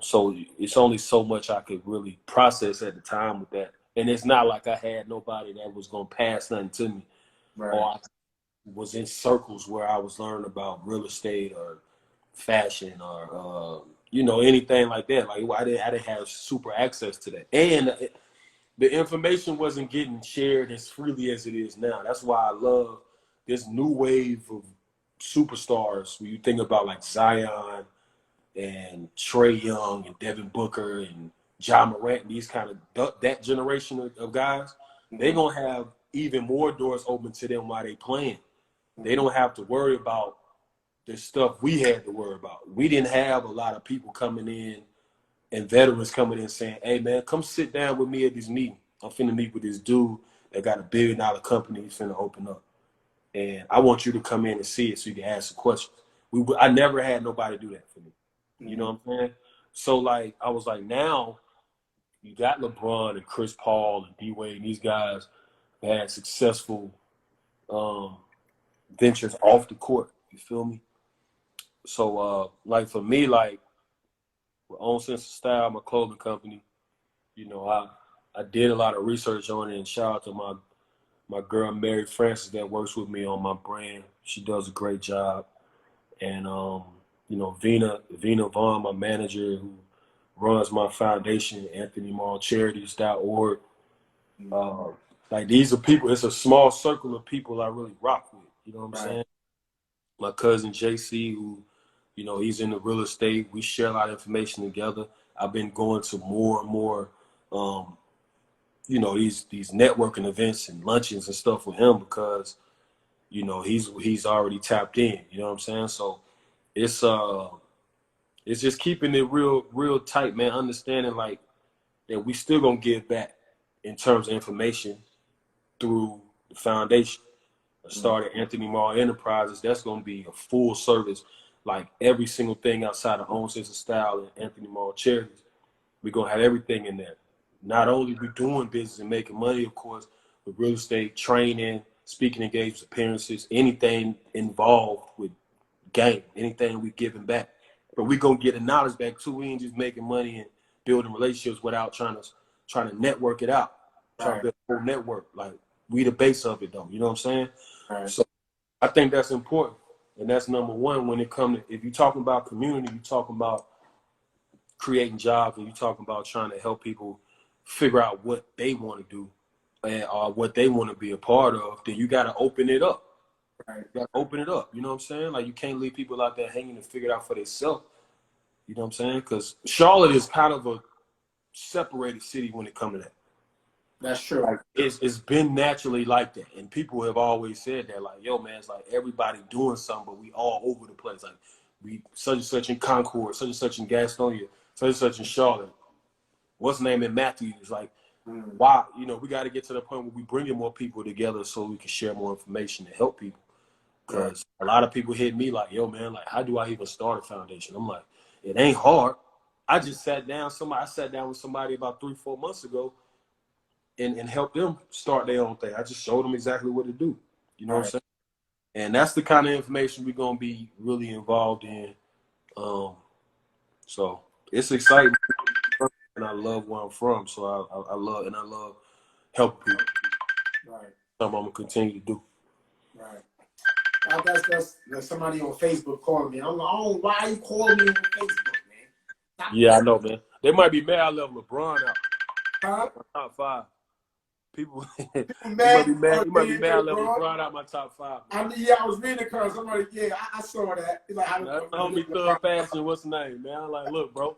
so it's only so much I could really process at the time with that. And it's not like I had nobody that was going to pass nothing to me. Right. Or I was in circles where I was learning about real estate or fashion or, anything like that. Like I didn't have super access to that. And the information wasn't getting shared as freely as it is now. That's why I love this new wave of superstars. When you think about like Zion and Trae Young and Devin Booker and Ja Morant, these kind of that generation of guys, they're gonna have even more doors open to them while they playing. They don't have to worry about the stuff we had to worry about. We didn't have a lot of people coming in and veterans coming in saying, "Hey man, come sit down with me at this meeting. I'm finna meet with this dude that got $1 billion company. He's finna open up, and I want you to come in and see it so you can ask some questions." I never had nobody do that for me. You know what I'm saying? So like I was like, now you got LeBron and Chris Paul and D Wade and these guys that had successful ventures off the court. You feel me? So like for me, like with Own Sense of Style, my clothing company, I did a lot of research on it, and shout out to my girl Mary Francis that works with me on my brand. She does a great job. And Vina Vaughn, my manager who runs my foundation, anthonymorrow.charities.org. Like these are people, it's a small circle of people I really rock with. You know what I'm saying? My cousin JC, who, he's in the real estate. We share a lot of information together. I've been going to more and more these networking events and luncheons and stuff with him because, he's already tapped in. You know what I'm saying? So it's just keeping it real tight, man. Understanding like that we still gonna give back. in terms of information through the foundation. I started Anthony Morrow Enterprises. That's going to be a full service, like every single thing outside of Own Sense of Style and Anthony Morrow Charities. We're going to have everything in there. Not only we doing business and making money, of course, but real estate, training, speaking engagements, appearances, anything involved with game, anything we giving back. But we going to get the knowledge back too. We ain't just making money and building relationships without trying to network it out. Trying to build a whole network. Like, we the base of it, though. You know what I'm saying? Right. So I think that's important. And that's number one when it comes to, if you're talking about community, you're talking about creating jobs, and you're talking about trying to help people figure out what they want to do and what they want to be a part of, then you got to open it up. Right. You got to open it up. You know what I'm saying? Like, you can't leave people out there hanging and figure it out for themselves. You know what I'm saying? Because Charlotte is kind of a separated city when it comes to that. That's true. Like, it's been naturally like that. And people have always said that, like, yo, man, it's like everybody doing something, but we all over the place. Like, we such and such in Concord, such and such in Gastonia, such and such in Charlotte. What's the name in Matthews? Like, why? You know, we got to get to the point where we bringing more people together so we can share more information and help people. Because a lot of people hit me like, yo, man, like, how do I even start a foundation? I'm like, it ain't hard. I just sat down with somebody about 3-4 months ago and helped them start their own thing. I just showed them exactly what to do. You know what I'm saying? And that's the kind of information we're going to be really involved in. So it's exciting. And I love where I'm from. So I love helping people. Right. Something I'm going to continue to do. Right. That's somebody on Facebook calling me. I'm like, oh, why are you calling me on Facebook, man? Yeah, I know, man. They might be mad I left LeBron out. Huh? Top 5. People mad. You might be mad I left LeBron out my top 5. I mean, yeah, I was reading the comments. Somebody, yeah, I saw that. It's like, That's the homie Thug Fashion. What's the name, man? I'm like, look, bro.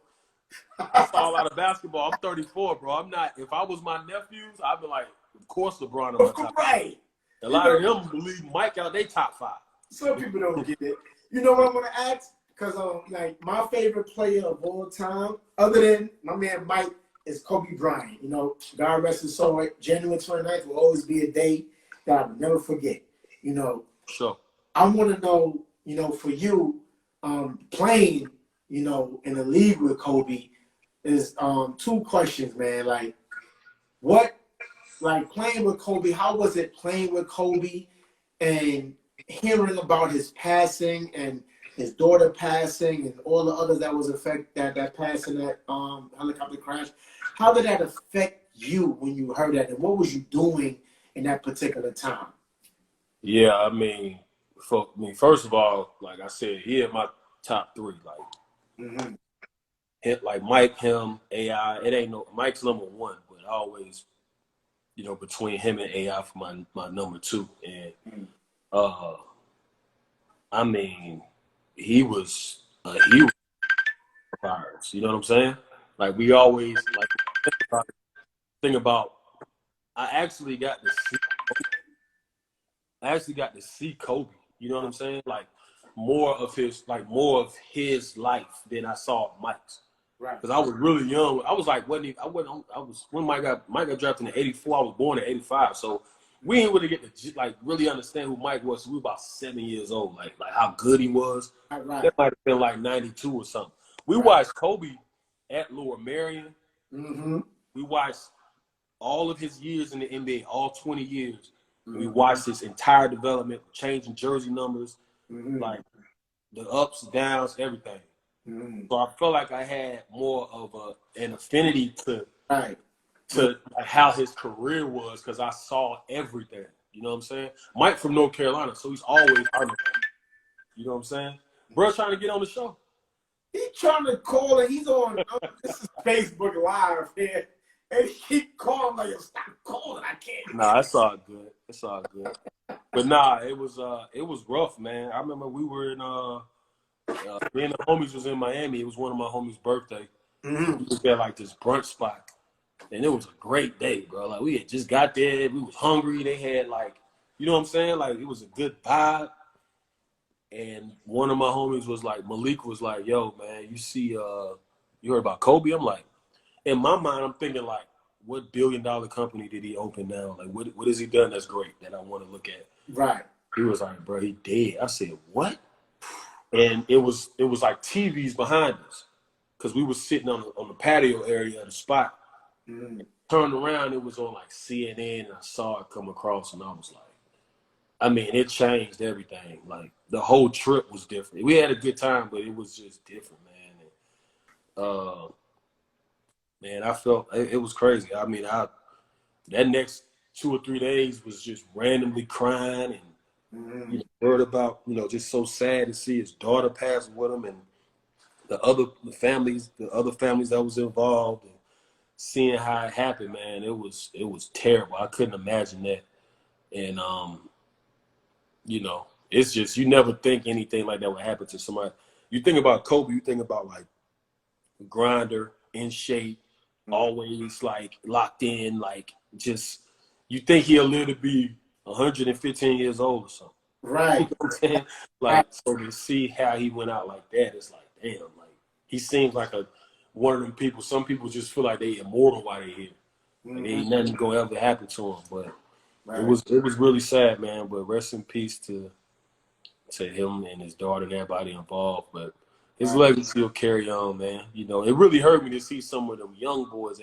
I saw a lot of basketball. I'm 34, bro. I'm not. If I was my nephews, I'd be like, of course, LeBron on my top. Right. A lot of them believe Mike out they top 5. Some people don't get it. You know what I'm gonna ask? Because like my favorite player of all time, other than my man Mike, is Kobe Bryant. You know, God rest his soul. January 29th will always be a day that I'll never forget. You know. Sure. I want to know, you know, for you, playing, you know, in the league with Kobe, is 2 questions, man. Like, what, like playing with Kobe? How was it playing with Kobe, and hearing about his passing and his daughter passing and all the others that was that passed in that helicopter crash? How did that affect you when you heard that, and what was you doing in that particular time? Yeah, I mean, first of all, like I said, he in my top 3. Like, like Mike, him, AI. It ain't no Mike's number 1, but always, you know, between him and AI for my number 2. And I mean, he was a hero of ours. You know what I'm saying? Like, we always like think about. I actually got to see Kobe. You know what I'm saying? Like, more of his life than I saw Mike's. Right. Because I was really young. I was like, when Mike got drafted in '84. I was born in '85. So we didn't really get to like really understand who Mike was. So we were about 7 years old. Like how good he was. Right. That might have been like '92 or something. We watched Kobe at Lower Merion. We watched all of his years in the NBA, all 20 years. We watched his entire development, changing jersey numbers, like the ups, downs, everything. So I felt like I had more of an affinity to how his career was, because I saw everything. You know what I'm saying? Mike from North Carolina, so he's always under. You know what I'm saying? Bro, trying to get on the show. He's trying to call and he's on this is Facebook Live here. And he keep calling like, stop calling. I can't. Nah, it's all good. It's all good. But nah, it was rough, man. I remember we were in me and the homies was in Miami. It was one of my homies' birthday. We was at like this brunch spot. And it was a great day, bro. Like, we had just got there. We was hungry. They had like, you know what I'm saying? Like, it was a good vibe. And one of my homies was like, Malik was like, yo, man, you heard about Kobe? I'm like, in my mind, I'm thinking like, what billion-dollar company did he open now? Like, what has he done that's great that I want to look at? Right. He was like, bro, he dead. I said, what? And it was like TVs behind us because we were sitting on the patio area of the spot. Mm-hmm. Turned around, it was on like CNN, and I saw it come across, and I was like, I mean, it changed everything. Like the whole trip was different. We had a good time, but it was just different, man. And, man, I felt it was crazy. I mean, that next 2 or 3 days was just randomly crying and heard about, just so sad to see his daughter pass with him and the other families that was involved and seeing how it happened, man. It was terrible. I couldn't imagine that. And it's just you never think anything like that would happen to somebody. You think about Kobe, you think about like a grinder, in shape, always like locked in, like just you think he'll live to be 115 years old or something. Right. You know what I'm saying? Like, so to see how he went out like that, it's like, damn, like he seems like one of them people. Some people just feel like they immortal while they're here. Like ain't nothing gonna ever happen to him. But it was really sad, man. But rest in peace to him and his daughter and everybody involved. But his legacy will carry on, man. It really hurt me to see some of them young boys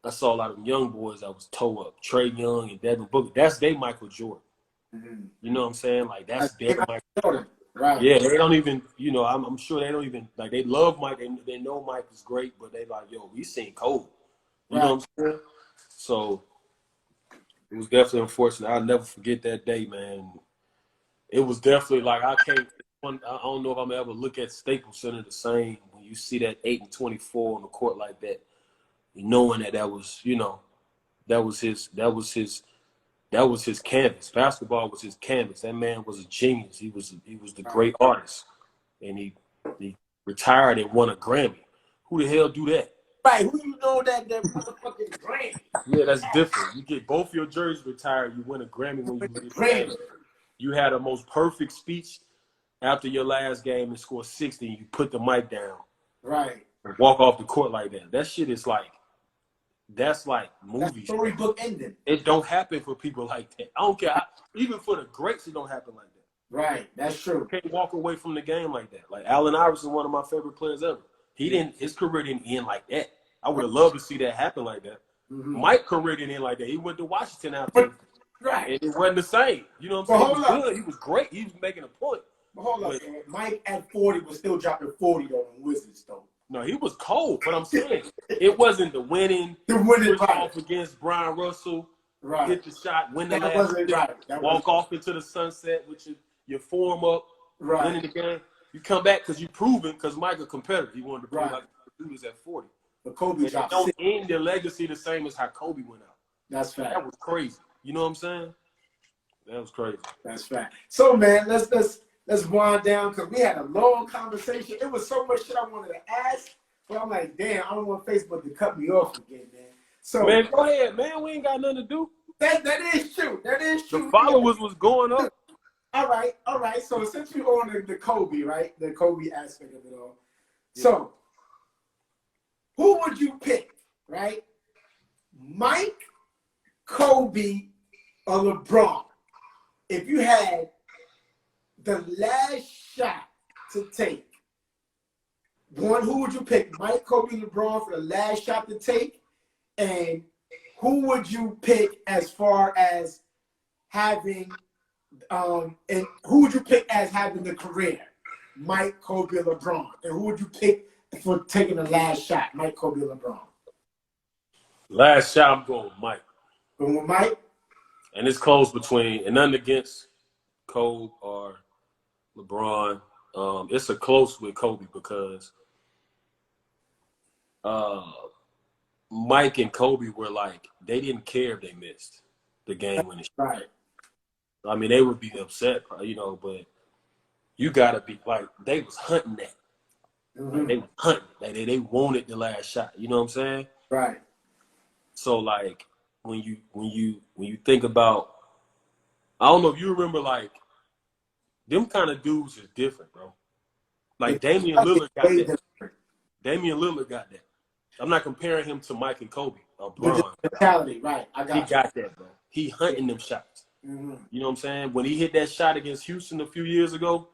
I saw a lot of them young boys that was toe up. Trey Young and Devin Booker. That's their Michael Jordan. Mm-hmm. You know what I'm saying? Like that's their Michael Jordan. Right. Yeah, they don't even, I'm sure they don't even, like they love Mike. They know Mike is great, but they like, yo, we seen Kobe. You know what I'm saying? So it was definitely unfortunate. I'll never forget that day, man. It was definitely like I don't know if I'm gonna ever look at Staples Center the same when you see that 8 and 24 on the court like that, knowing that was his canvas. Basketball was his canvas. That man was a genius. He was the great artist, and he retired and won a Grammy. Who the hell do that? Right? Who you know that motherfucking Grammy? Yeah, that's different. You get both your jerseys retired. You win a Grammy when you win the Grammy. You had a most perfect speech after your last game and score 60. And you put the mic down, right, and walk off the court like that. That shit is like. That's like movies. That's storybook ending. It don't happen for people like that. I don't care. Even for the greats, it don't happen like that. Right. That's true. You can't walk away from the game like that. Like Allen Iverson, one of my favorite players ever. His career didn't end like that. I would have loved to see that happen like that. Mm-hmm. Mike's career didn't end like that. He went to Washington after. Right. And it wasn't the same. You know what I'm saying? He was good. He was great. He was making a point. But hold up, man. Mike at 40 was still dropping 40 though in Wizards though. No, he was cold, but I'm saying it wasn't the winning off against Brian Russell, hit the shot, win the last hit, walk off into the sunset with your form up, winning the game. You come back because you proven because Mike a competitor. He wanted to prove like the dude is at 40. But Kobe dropped don't end their legacy the same as how Kobe went out. That's fact. That was crazy. You know what I'm saying? That was crazy. That's fact. So man, let's wind down because we had a long conversation. It was so much shit I wanted to ask, but I'm like, damn, I don't want Facebook to cut me off again, man. So man, go ahead, man. We ain't got nothing to do. That is true. That is true. The followers was going up. All right. So since we're on the Kobe, right? The Kobe aspect of it all. Yeah. So who would you pick, right? Mike, Kobe, or LeBron? If you had the last shot to take, who would you pick? Mike, Kobe, LeBron for the last shot to take? And who would you pick as far as having, and who would you pick as having the career? Mike, Kobe, or LeBron? And who would you pick for taking the last shot? Mike, Kobe, or LeBron? Last shot, I'm going with Mike. Going with Mike? And it's close between, and nothing against Kobe or LeBron. It's a close with Kobe because Mike and Kobe were like, they didn't care if they missed the game when it right. I mean, they would be upset, but you got to be like, they was hunting that. Mm-hmm. Like, they was hunting. Like, they wanted the last shot. You know what I'm saying? Right. So, like, when you think about, I don't know if you remember, like, them kind of dudes is different, bro. Like, Damian Lillard got that. Damian Lillard got that. I'm not comparing him to Mike and Kobe or But Bron. the mentality, right? I got He you. got that, bro. He hunting them shots. Mm-hmm. You know what I'm saying? When he hit that shot against Houston a few years ago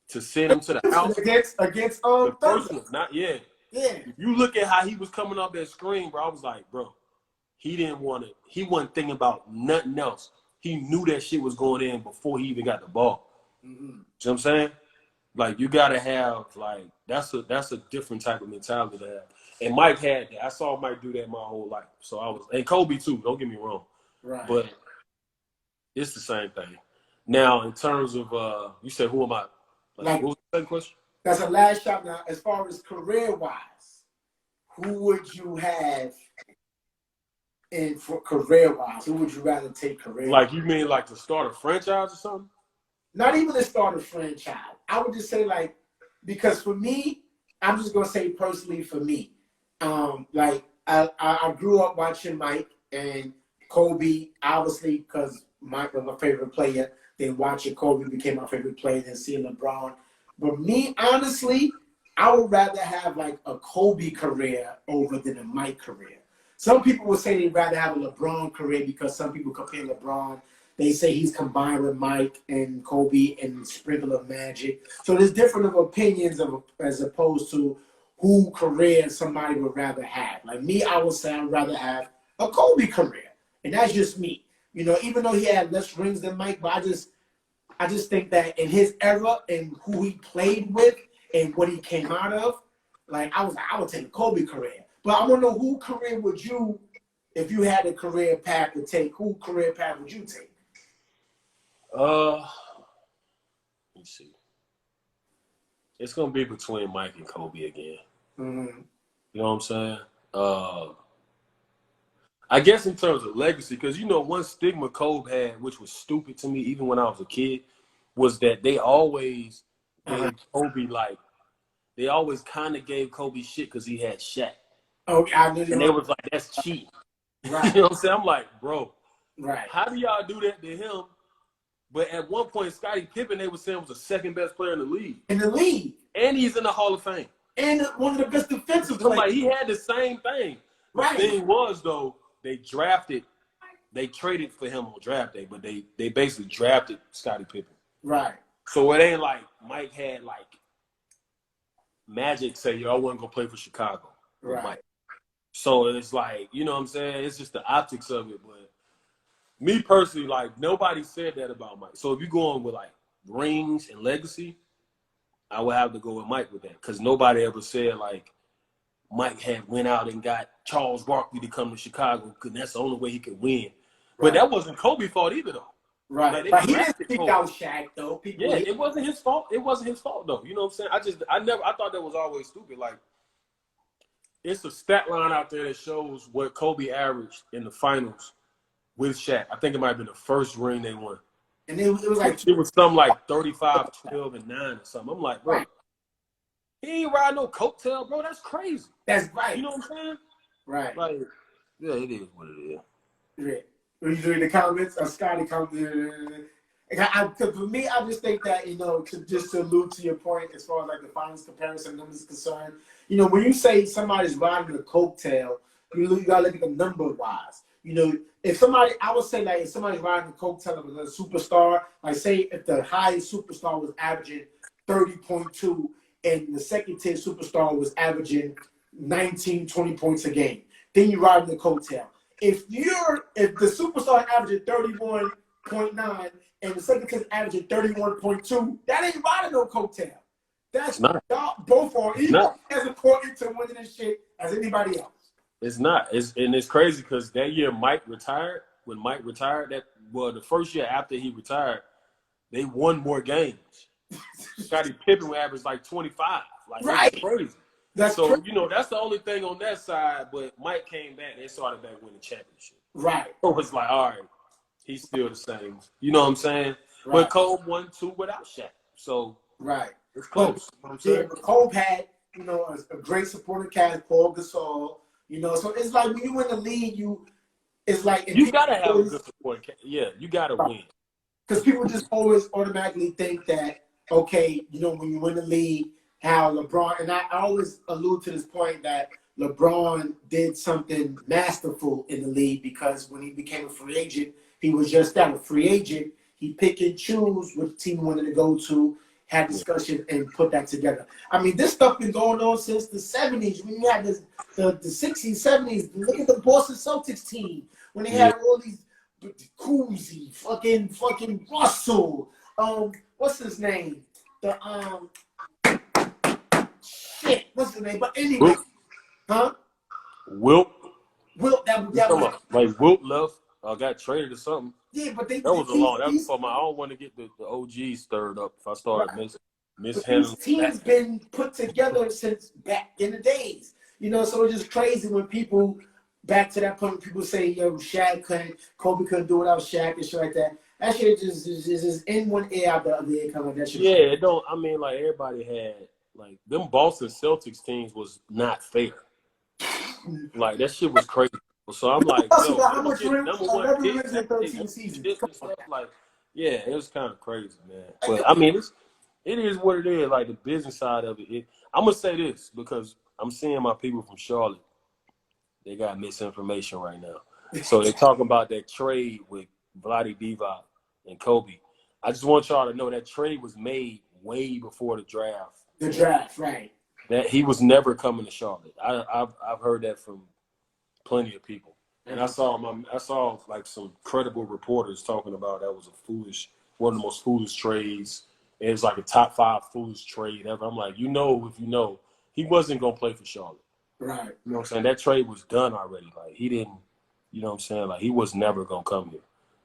to send him to the Houston house. Against The first Thunder. one, not yeah. Yeah. If you look at how he was coming off that screen, bro, I was like, bro, he didn't want it. He wasn't thinking about nothing else. He knew that shit was going in before he even got the ball. Mm-hmm. You know what I'm saying? Like, you gotta have, like, that's a different type of mentality to have. And Mike had that. I saw Mike do that my whole life. So I was, and Kobe too, don't get me wrong. Right. But it's the same thing. Now, in terms of you said who am I? Like, what was the second question? That's a last shot now. As far as career wise, who would you have in for career wise? Who would you rather take career? Like, you mean like to start a franchise or something? Not even to start a franchise. I would just say, like, because for me, I'm just gonna say personally for me, like I grew up watching Mike and Kobe, obviously because Mike was my favorite player. Then watching Kobe became my favorite player. Then seeing LeBron. But me, honestly, I would rather have like a Kobe career over than a Mike career. Some people would say they'd rather have a LeBron career because some people compare LeBron. They say he's combined with Mike and Kobe and sprinkle of magic. So there's different of opinions of as opposed to who career somebody would rather have. Like me, I would say I'd rather have a Kobe career. And that's just me. You know, even though he had less rings than Mike, but I just think that in his era and who he played with and what he came out of, like I would take a Kobe career. But I want to know who career would you, if you had a career path to take, who career path would you take? Let me see. It's gonna be between Mike and Kobe again. Mm-hmm. You know what I'm saying? I guess in terms of legacy, because you know one stigma Kobe had, which was stupid to me even when I was a kid, was that they always gave Kobe they always kind of gave Kobe shit because he had Shaq. Oh, I knew. And they was like, that's cheap. Right. You know what I'm saying? I'm like, bro, right. How do y'all do that to him? But at one point, Scottie Pippen, they were saying was the second best player in the league. In the league. And he's in the Hall of Fame. And one of the best defensive players. Like, he had the same thing. Right. The thing was, though, they traded for him on draft day, but they basically drafted Scottie Pippen. Right. So it ain't like Mike had, like, Magic say, yo, I want to go play for Chicago. Right. Mike. So it's like, you know what I'm saying? It's just the optics of it. But me personally, like, nobody said that about Mike. So if you're going with, like, rings and legacy, I would have to go with Mike with that. Because nobody ever said, like, Mike had went out and got Charles Barkley to come to Chicago because that's the only way he could win. Right. But that wasn't Kobe's fault either, though. Right. Like, but he didn't pick out Shaq, though. It wasn't his fault. It wasn't his fault, though. You know what I'm saying? I thought that was always stupid. Like, it's a stat line out there that shows what Kobe averaged in the finals with Shaq. I think it might have been the first ring they won. And it was like it was something like 35, 12, and 9 or something. I'm like, bro, right. He ain't riding no coattail, bro. That's crazy. That's right. You know what I'm saying? Right. Like, yeah, it is what it is. Right. When you read the comments, Scotty comments. For me, I just think that, you know, to allude to your point as far as like the finals comparison numbers is concerned, you know, when you say somebody's riding a coattail, you gotta look at the number wise. You know, I would say like if somebody's riding the coattail of a superstar, like say if the highest superstar was averaging 30.2 and the second tier superstar was averaging 19, 20 points a game, then you ride the coattail. If the superstar averaging 31.9 and the second tier averaging 31.2, that ain't riding no coattail. That's not. Both are equal as important to winning this shit as anybody else. It's not. It's crazy because that year Mike retired. When Mike retired, the first year after he retired, they won more games. Scottie Pippen averaged like 25. Like, right. That's crazy. You know, that's the only thing on that side. But Mike came back. They started back winning championship. Right. So it's like, all right, he's still the same. You know what I'm saying? Right. But Kobe won 2 without Shaq. So right. It's close. But Kobe had, you know, a great supporting cast, Paul Gasol. You know, so it's like when you win the league, it's like you gotta have a good supporting cast. Yeah, you gotta win. Because people just always automatically think that, okay, you know, when you win the league, how LeBron, and I always allude to this point that LeBron did something masterful in the league because when he became a free agent, he was just that, a free agent. He pick and choose which team he wanted to go to, had discussion, and put that together. I mean, this stuff been going on since the 70s. When you had the 60s, 70s. Look at the Boston Celtics team when they had all these Cousy, fucking Russell. What's his name? The shit. What's his name? But anyway, Wilt. That like Wilt left. Got traded or something. Yeah, but that was a long. That was for my. I don't want to get the OGs stirred up if I started mishandling. These teams been put together since back in the days. You know, so it's just crazy when people back to that point. People say, "Yo, Kobe couldn't do without Shaq" and shit like that. That shit just in one ear out the other ear, kind of that shit. Yeah, it don't. I mean, like everybody had like them Boston Celtics teams was not fair. Like that shit was crazy. So I'm like, yo, how much number one pick in 13 seasons? Like, yeah, it was kind of crazy, man. But I mean, it is what it is. Like the business side of it. I'm gonna say this because I'm seeing my people from Charlotte. They got misinformation right now. So they're talking about that trade with Vlade Divac and Kobe. I just want y'all to know that trade was made way before the draft. The draft, right? That he was never coming to Charlotte. I've heard that from plenty of people, and I saw like some credible reporters talking about that was one of the most foolish trades. It was like a top 5 foolish trade ever. I'm like, if you know, he wasn't gonna play for Charlotte. Right. You know what I'm saying? That trade was done already. Like he didn't, you know what I'm saying? Like he was never gonna come here.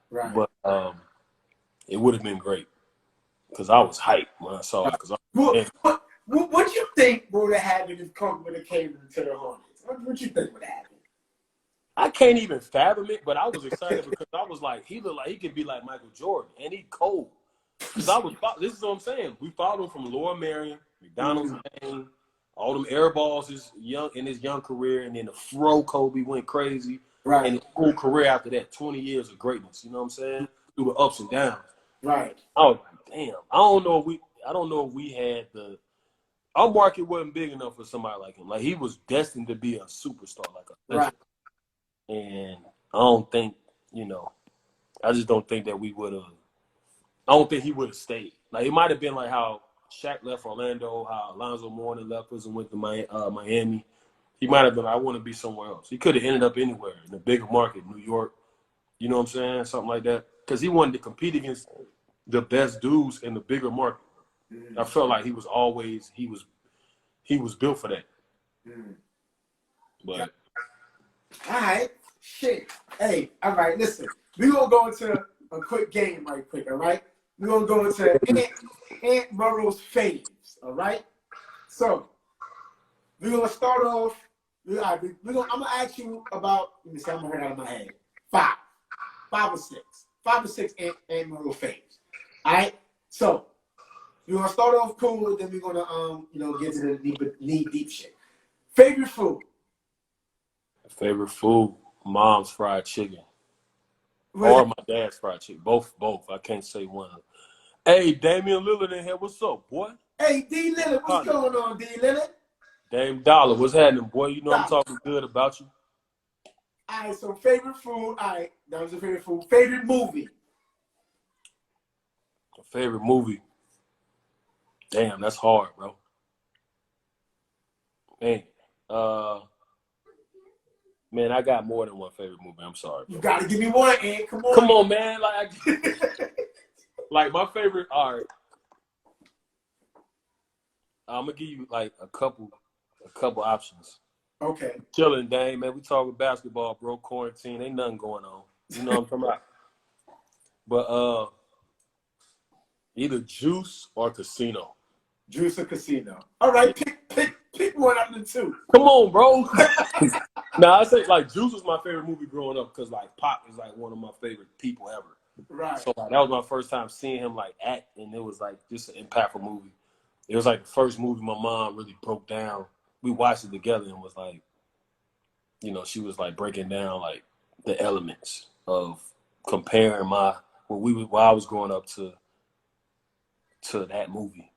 Right. But it would have been great because I was hyped when I saw it. What you think would have happened if Kobe would have came to the Hornets? What you think would have happened? I can't even fathom it, but I was excited because I was like, he looked like he could be like Michael Jordan, and he cold. Because this is what I'm saying. We followed him from Lower Marion, McDonald's Lane, all them air balls in his young career, and then the Fro Kobe went crazy. Right. And his whole career after that, 20 years of greatness, you know what I'm saying? Through the ups and downs. Right. I was like, damn. I don't know if we had our market wasn't big enough for somebody like him. Like he was destined to be a superstar, like a legend. Right. And I don't think, I just don't think that we would have. I don't think he would have stayed. Like it might have been like how Shaq left Orlando, how Alonzo Mourning left us and went to Miami. He might have been, I want to be somewhere else. He could have ended up anywhere in a bigger market, New York. You know what I'm saying? Something like that. Because he wanted to compete against the best dudes in the bigger market. I felt like he was built for that. But all right, shit. Hey, all right. Listen, we gonna go into a quick game right quick. All right, we gonna go into Aunt Morrow's faves. All right. So we're gonna start off. I'm gonna ask you about. Let me see. I'm gonna hear it out of my head. Five or six Aunt Morrow faves. All right. So we're gonna start off cool, then we're gonna get to the knee deep shit. Favorite food? Favorite food? Mom's fried chicken. Or my dad's fried chicken. Both. I can't say one. Hey, Damian Lillard in here. What's up, boy? Hey, D Lillard. What's going on, D Lillard? Dame Dollar. What's happening, boy? You know I'm talking good about you. All right, so favorite food. All right, that was your favorite food. Favorite movie? Favorite movie? Damn, that's hard, bro. Man, I got more than one favorite movie. I'm sorry, bro. You gotta give me one, Ed. Come on. Come on, man. Like my favorite. All right, I'm gonna give you like a couple options. Okay. Chilling, Dame, man. We talking basketball, bro. Quarantine, ain't nothing going on. You know what I'm talking about? But either Juice or Casino. Juice or Casino. All right, pick one out of the two. Come on, bro. Nah, I say like Juice was my favorite movie growing up because like Pop is like one of my favorite people ever. Right. So like, that was my first time seeing him like act, and it was like just an impactful movie. It was like the first movie my mom really broke down. We watched it together and was like, she was like breaking down like the elements of comparing while I was growing up to that movie,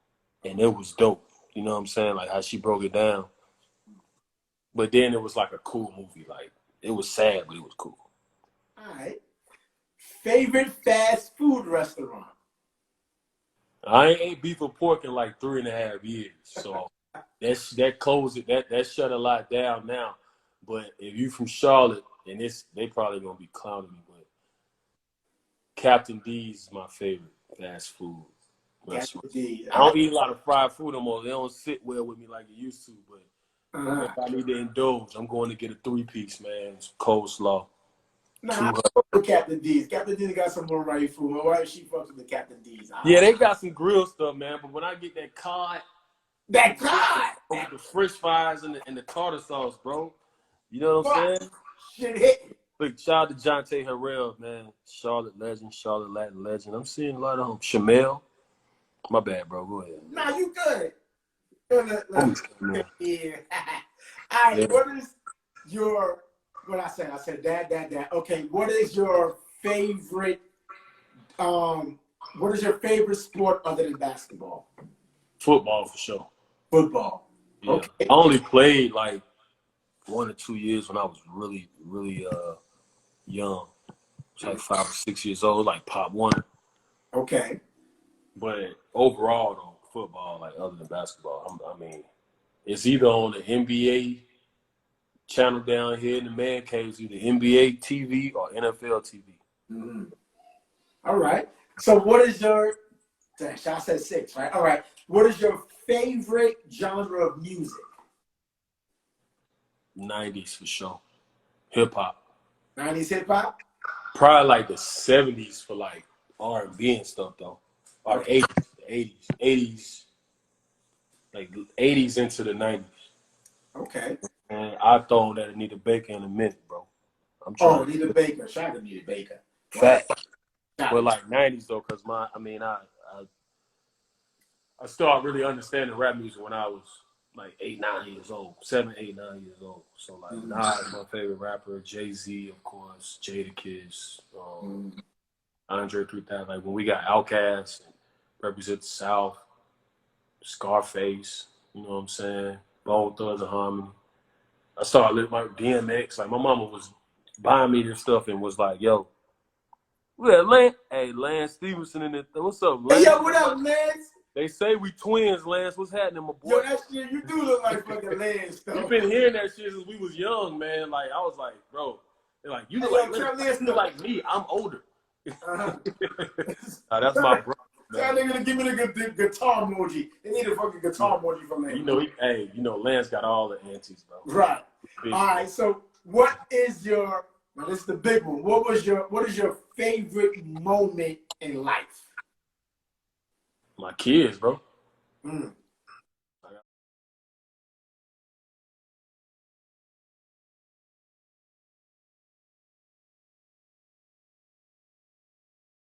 and it was dope. You know what I'm saying? Like how she broke it down. But then it was like a cool movie. Like it was sad, but it was cool. All right. Favorite fast food restaurant? I ain't ate beef or pork in like 3.5 years, so that closed it. That shut a lot down now. But if you from Charlotte, and they probably gonna be clowning me, but Captain D's is my favorite fast food restaurant. I don't eat a lot of fried food no more. They don't sit well with me like it used to. But if I need to indulge, I'm going to get a 3-piece, man. It's coleslaw. Nah, I fuck with Captain D's. Captain D's got some more right food. My wife, she fucks with the Captain D's. Yeah, they got some grill stuff, man. But when I get that cod, with the French fries and the tartar sauce, bro. You know what I'm saying? Shit hit. Look, shout out to Jonte Harrell, man. Charlotte legend, Charlotte Latin legend. I'm seeing a lot of them. Shamel. My bad, bro. Go ahead. Nah, you good. Yeah. All right, what is your, what I said, dad. Okay, what is your favorite, sport other than basketball? Football for sure. Football. Yeah. Okay. I only played like 1 or 2 years when I was really, really young. It's like 5 or 6 years old, like Pop One. Okay. But overall, though, football, like other than basketball, I mean, it's either on the NBA channel down here in the man caves, either NBA TV or NFL TV. Mm-hmm. All right. So what is your, I said 6, right? All right. What is your favorite genre of music? 90s for sure. Hip hop. 90s hip hop? Probably like the 70s for like R&B and stuff though. Or the 80s. Like the 80s into the 90s. Okay. And I throw that Anita Baker in a minute, bro. I'm trying. Oh, Anita Baker. Shout out to Anita Baker. Fact. But like 90s though, because I started really understanding rap music when I was like 8, 9 years old. 7, 8, 9 years old. So like Nas is my favorite rapper. Jay-Z, of course. Jadakiss. Andre 3000. Like when we got Outkast and Represent the South, Scarface, you know what I'm saying? Bone Thugs and Harmony. I started living my DMX. Like my mama was buying me this stuff and was like, yo, Lance Stevenson in it. What's up, Lance? Hey, yo, what up, Lance? They say we twins, Lance. What's happening, my boy? Yo, that shit, you do look like fucking Lance, though. We've been hearing that shit since we was young, man. Like, I was like, bro, they're like, you look like me. I'm older. That's my brother. Tell nigga to give me the guitar emoji. They need a fucking guitar emoji from Lance. Lance got all the antics, bro. Right. All right. So, what is your? Now this is the big one. What is your favorite moment in life? My kids, bro.